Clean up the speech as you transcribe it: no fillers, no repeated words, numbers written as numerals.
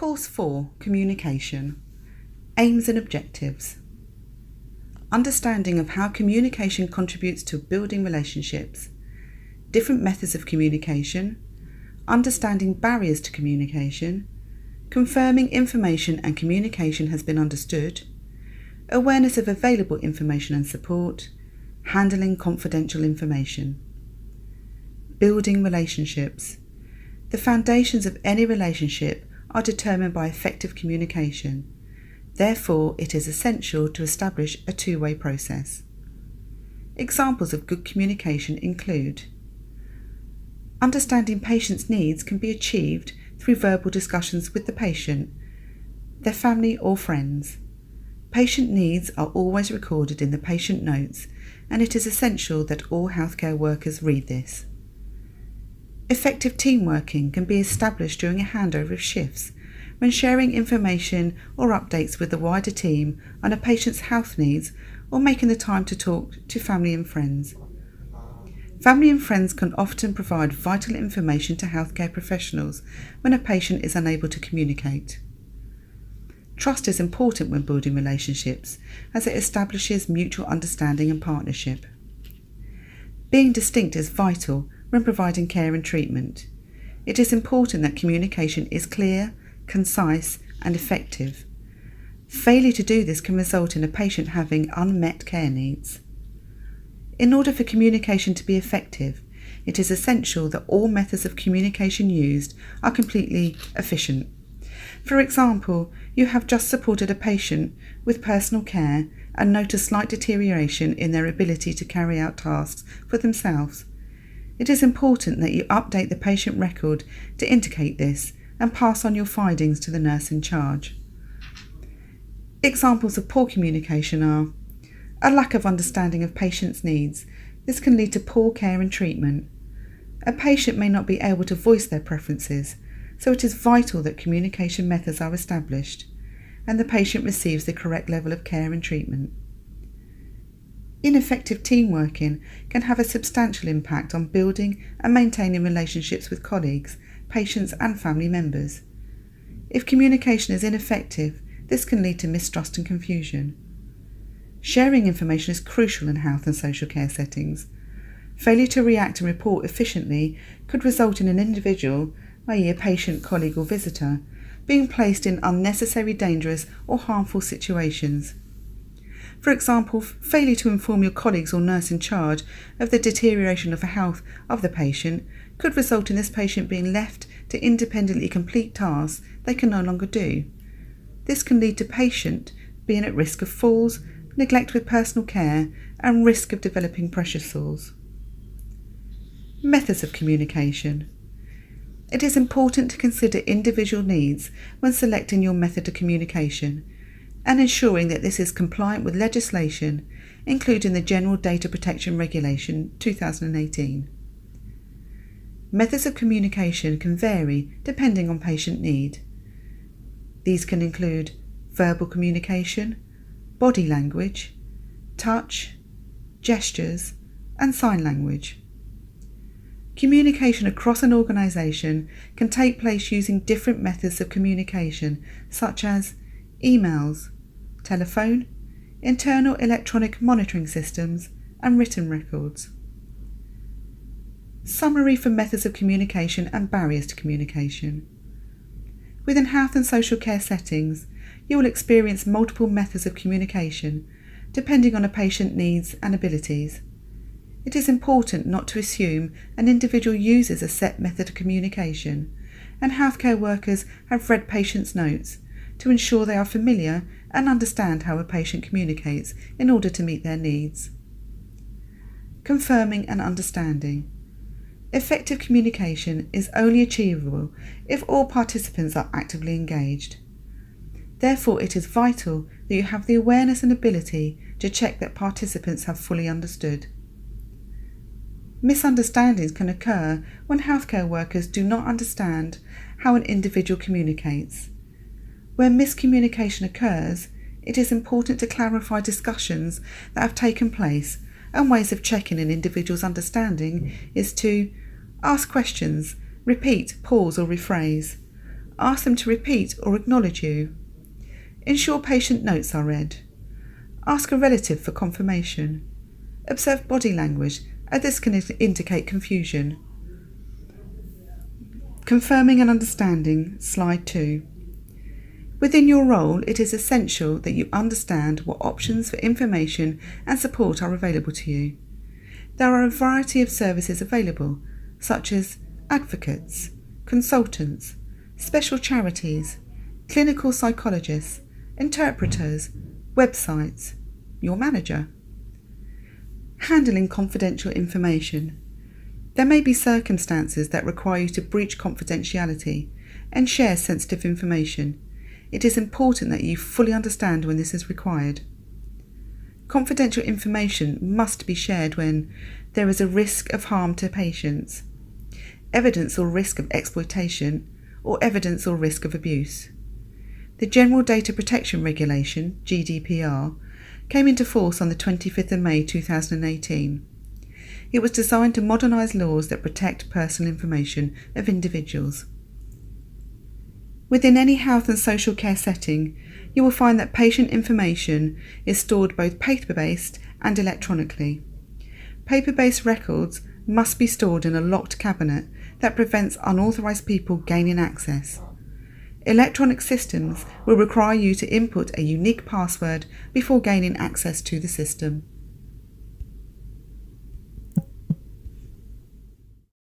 Course 4, Communication. Aims and Objectives. Understanding of how communication contributes to building relationships. Different methods of communication. Understanding barriers to communication. Confirming information and communication has been understood. Awareness of available information and support. Handling confidential information. Building relationships. The foundations of any relationship are determined by effective communication. Therefore, it is essential to establish a two-way process. Examples of good communication include: understanding patients' needs can be achieved through verbal discussions with the patient, their family or friends. Patient needs are always recorded in the patient notes, and it is essential that all healthcare workers read this. Effective team working can be established during a handover of shifts when sharing information or updates with the wider team on a patient's health needs or making the time to talk to family and friends. Family and friends can often provide vital information to healthcare professionals when a patient is unable to communicate. Trust is important when building relationships as it establishes mutual understanding and partnership. Being distinct is vital when providing care and treatment. It is important that communication is clear, concise and effective. Failure to do this can result in a patient having unmet care needs. In order for communication to be effective, it is essential that all methods of communication used are completely efficient. For example, you have just supported a patient with personal care and note a slight deterioration in their ability to carry out tasks for themselves. It is important that you update the patient record to indicate this and pass on your findings to the nurse in charge. Examples of poor communication are: a lack of understanding of patients' needs. This can lead to poor care and treatment. A patient may not be able to voice their preferences, so it is vital that communication methods are established and the patient receives the correct level of care and treatment. Ineffective team working can have a substantial impact on building and maintaining relationships with colleagues, patients and family members. If communication is ineffective, this can lead to mistrust and confusion. Sharing information is crucial in health and social care settings. Failure to react and report efficiently could result in an individual, i.e. a patient, colleague or visitor, being placed in unnecessary dangerous or harmful situations. For example, failure to inform your colleagues or nurse in charge of the deterioration of the health of the patient could result in this patient being left to independently complete tasks they can no longer do. This can lead to patient being at risk of falls, neglect with personal care, and risk of developing pressure sores. Methods of communication. It is important to consider individual needs when selecting your method of communication and ensuring that this is compliant with legislation, including the General Data Protection Regulation 2018. Methods of communication can vary depending on patient need. These can include verbal communication, body language, touch, gestures, and sign language. Communication across an organisation can take place using different methods of communication such as emails, telephone, internal electronic monitoring systems, and written records. Summary for methods of communication and barriers to communication. Within health and social care settings, you will experience multiple methods of communication, depending on a patient's needs and abilities. It is important not to assume an individual uses a set method of communication, and healthcare workers have read patients' notes to ensure they are familiar and understand how a patient communicates in order to meet their needs. Confirming and understanding. Effective communication is only achievable if all participants are actively engaged. Therefore, it is vital that you have the awareness and ability to check that participants have fully understood. Misunderstandings can occur when healthcare workers do not understand how an individual communicates. Where miscommunication occurs, it is important to clarify discussions that have taken place, and ways of checking an individual's understanding is to ask questions, repeat, pause or rephrase, Ask them to repeat or acknowledge you. Ensure patient notes are read. Ask a relative for confirmation. Observe body language, as this can indicate confusion. Confirming and understanding, slide 2. Within your role, it is essential that you understand what options for information and support are available to you. There are a variety of services available, such as advocates, consultants, special charities, clinical psychologists, interpreters, websites, your manager. Handling confidential information. There may be circumstances that require you to breach confidentiality and share sensitive information. It is important that you fully understand when this is required. Confidential information must be shared when there is a risk of harm to patients, evidence or risk of exploitation, or evidence or risk of abuse. The General Data Protection Regulation, GDPR, came into force on the 25th of May 2018. It was designed to modernise laws that protect personal information of individuals. Within any health and social care setting, you will find that patient information is stored both paper-based and electronically. Paper-based records must be stored in a locked cabinet that prevents unauthorised people gaining access. Electronic systems will require you to input a unique password before gaining access to the system.